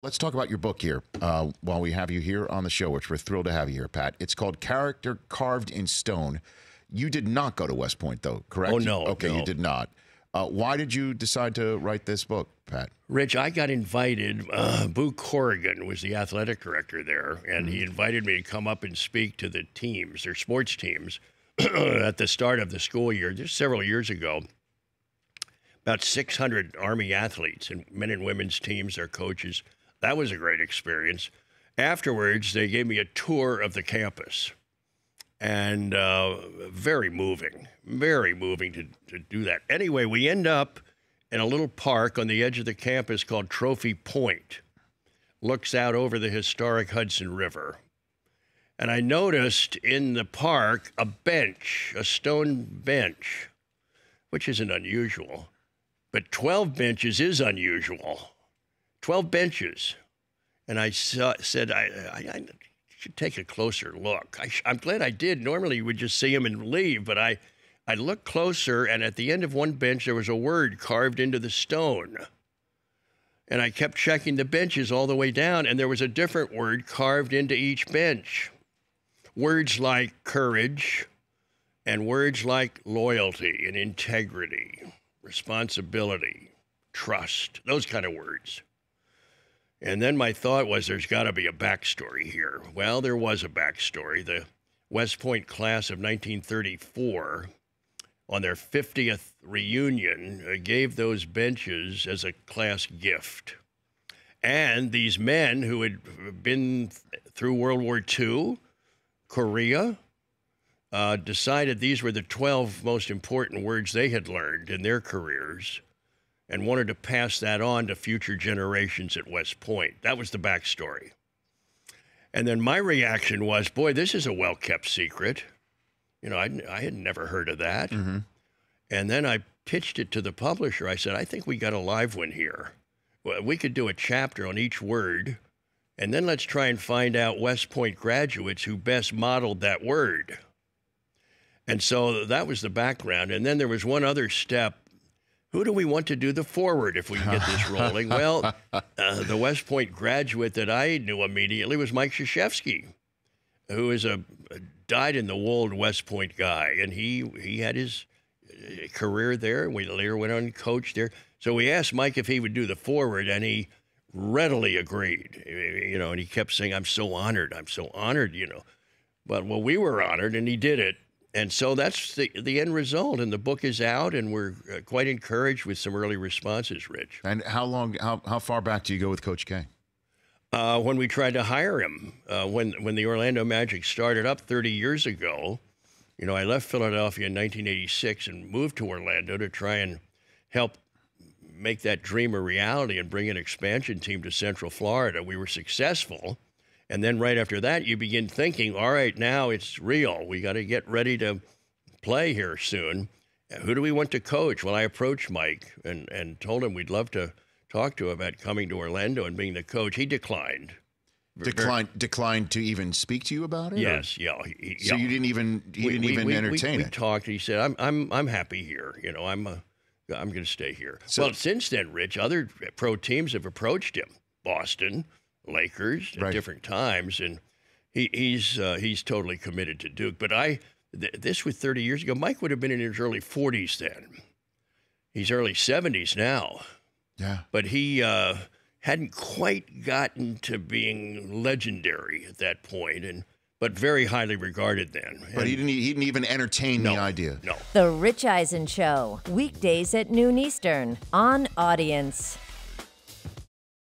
Let's talk about your book here while we have you here on the show, which we're thrilled to have you here, Pat. It's called Character Carved in Stone. You did not go to West Point, though, correct? Oh, no. Okay, no. You did not. Why did you decide to write this book, Pat? Rich, I got invited. Boo Corrigan was the athletic director there, and he invited me to come up and speak to the teams, their sports teams, at the start of the school year, just several years ago. About 600 Army athletes and men and women's teams, their coaches. That was a great experience. Afterwards, they gave me a tour of the campus, and very moving to do that. Anyway, we end up in a little park on the edge of the campus called Trophy Point. Looks out over the historic Hudson River. And I noticed in the park a bench, a stone bench, which isn't unusual, but 12 benches is unusual. 12 benches. And I said, I should take a closer look. I'm glad I did. Normally you would just see them and leave, but I looked closer, and at the end of one bench there was a word carved into the stone. And I kept checking the benches all the way down, and there was a different word carved into each bench. Words like courage, and words like loyalty and integrity, responsibility, trust, those kind of words. And then my thought was, there's got to be a backstory here. Well, there was a backstory. The West Point class of 1934, on their 50th reunion, gave those benches as a class gift. And these men who had been through World War II, Korea, decided these were the 12 most important words they had learned in their careers, and wanted to pass that on to future generations at West Point. That was the backstory. And then my reaction was, boy, this is a well-kept secret. You know, I had never heard of that. Mm-hmm. And then I pitched it to the publisher. I said, I think we got a live one here. Well, we could do a chapter on each word, and then let's try and find out West Point graduates who best modeled that word. And so that was the background. And then there was one other step. Who do we want to do the forward if we can get this rolling? Well, the West Point graduate that I knew immediately was Mike Krzyzewski, who is a dyed-in-the-wool West Point guy. And he had his career there. We later went on and coached there. So we asked Mike if he would do the forward, and he readily agreed. You know, and he kept saying, I'm so honored, you know. But, well, we were honored, and he did it. And so that's the end result, and the book is out, and we're quite encouraged with some early responses, Rich. And how far back do you go with Coach K? When we tried to hire him, when the Orlando Magic started up 30 years ago, you know, I left Philadelphia in 1986 and moved to Orlando to try and help make that dream a reality and bring an expansion team to Central Florida. We were successful. And then right after that, you begin thinking, all right, now it's real. We got to get ready to play here soon. Who do we want to coach? Well, I approached Mike and told him we'd love to talk to him about coming to Orlando and being the coach. He declined. Declined to even speak to you about it? Yes, or? yeah. So you didn't even entertain it? We talked. He said, I'm happy here. You know, I'm going to stay here. So, well, since then, Rich, other pro teams have approached him. Boston, Lakers at different times, and he's totally committed to Duke. But this was 30 years ago. Mike would have been in his early 40s then. He's early 70s now. Yeah. But he hadn't quite gotten to being legendary at that point, but very highly regarded then. But he didn't even entertain the idea. No. The Rich Eisen Show, weekdays at noon Eastern on Audience.